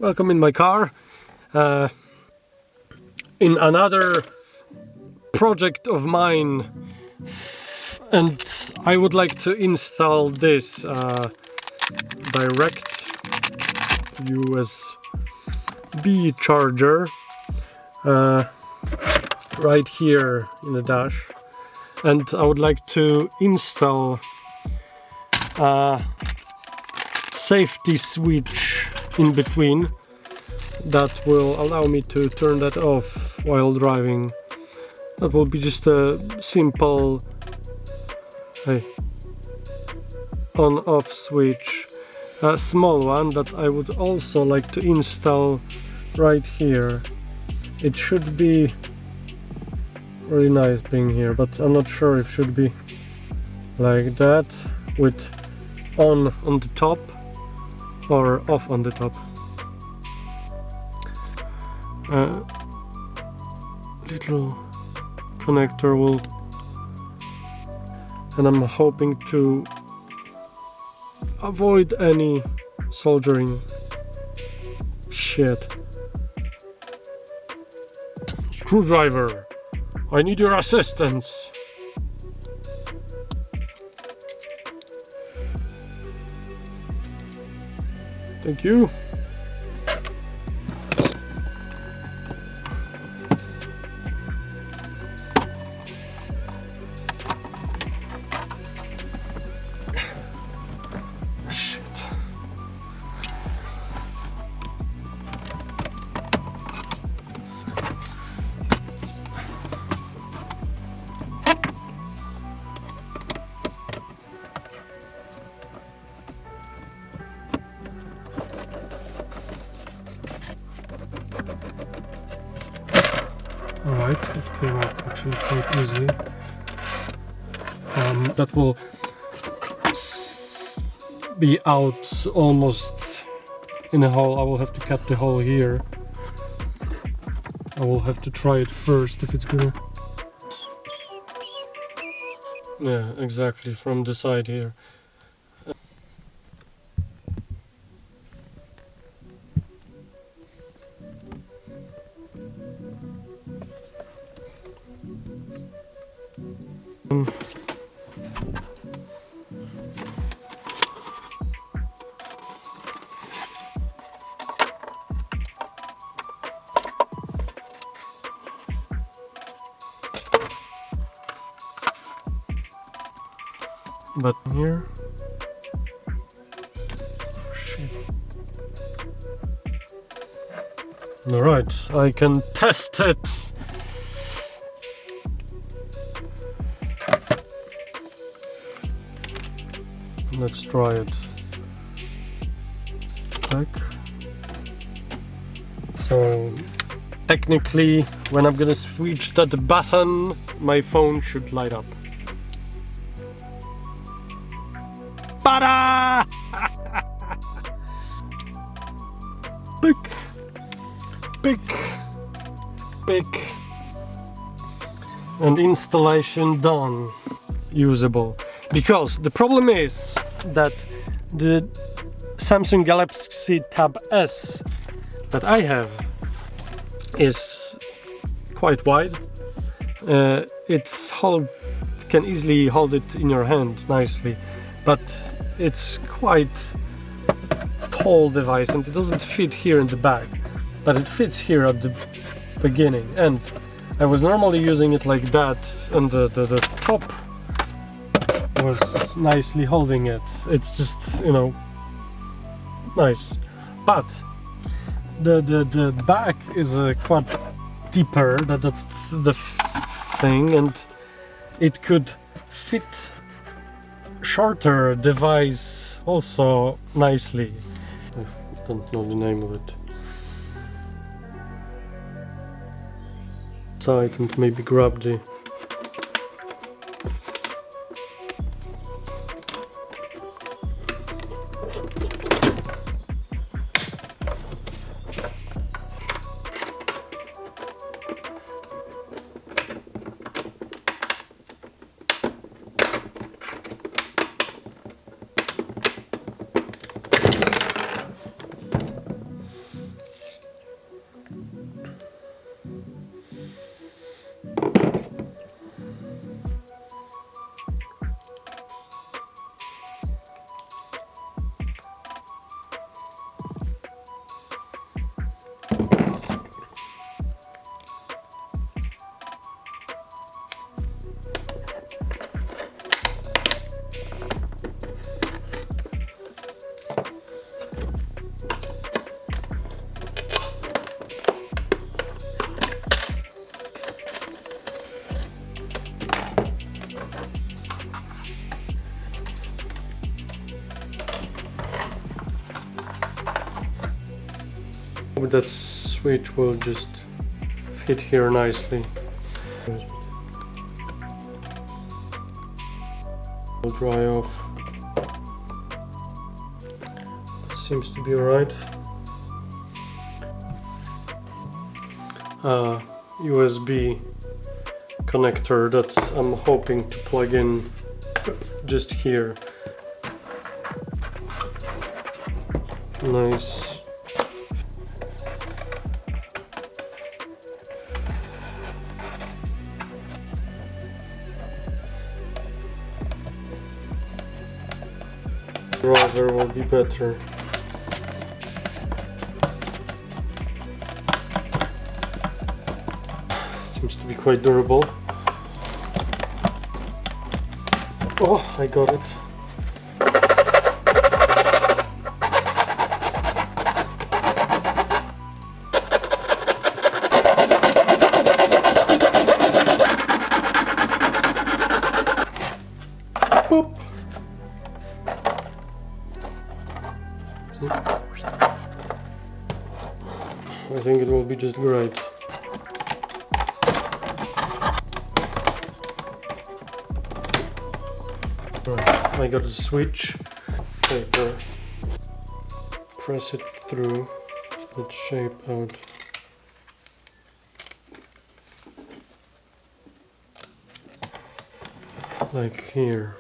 welcome in my car. In another project of mine, and I would like to install this direct USB charger right here in the dash, and I would like to install a safety switch in between that will allow me to turn that off while driving. That will be just a simple on-off switch, a small one that I would also like to install right here. It should be really nice being here, but I'm not sure if it should be like that with on the top or off on the top. Little connector will, and I'm hoping to avoid any soldering shit. Screwdriver, I need your assistance. Thank you. Shit. Alright, it came up actually quite easy. That will be out almost in a hole. I will have to cut the hole here. I will have to try it first if it's gonna... Yeah, exactly, from the side here. But here, oh, shit. All right, I can test it. Let's try it. Back. So technically, when I'm gonna switch that button, my phone should light up. Bada! Big. And installation done. Usable. Because the problem is that the Samsung Galaxy Tab S that I have is quite wide. Can easily hold it in your hand nicely, but it's quite tall device and it doesn't fit here in the back, but it fits here at the beginning, and I was normally using it like that, and the top was nicely holding it. It's just, you know, nice, but the back is quite deeper. That's the thing, and it could fit shorter device also nicely. I don't know the name of it. Side and maybe grab the That switch will just fit here nicely. Will dry off. Seems to be alright. USB connector that I'm hoping to plug in just here. Nice. Driver will be better. Seems to be quite durable. Oh, I got it. Boop. I think it will be just great. Right, I got a switch paper. Press it through its shape out. Like here.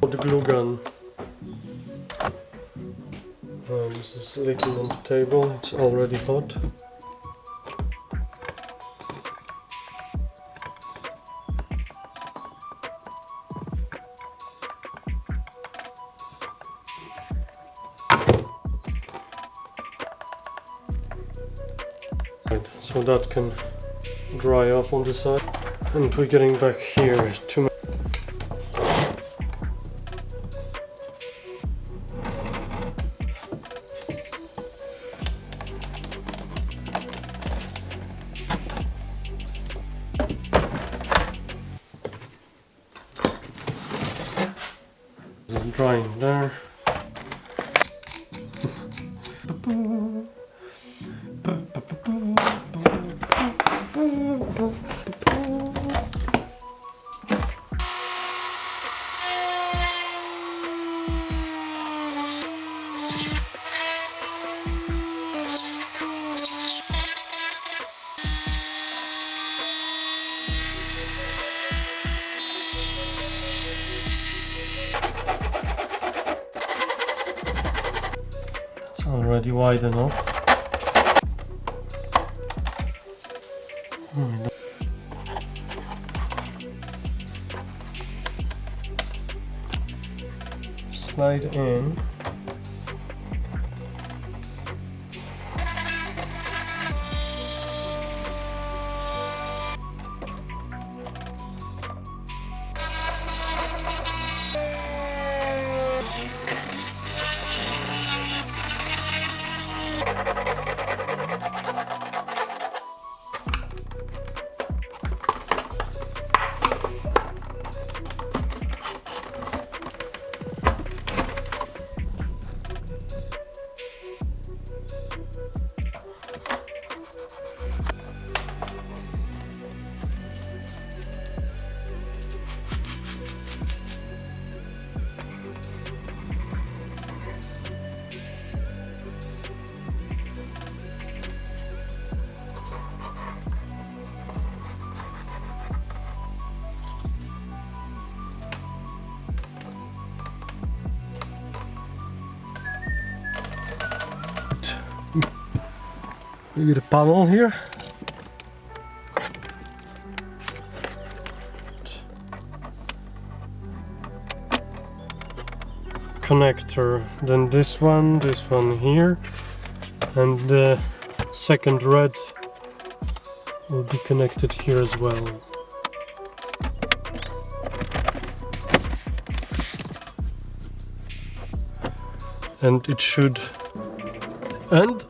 The glue gun. This is leaking on the table, it's already hot. Right, so that can dry off on the side. And we're getting back here to drying there. Already wide enough. Slide in. We get a panel here. Connector, then this one here, and the second red will be connected here as well. And it should, and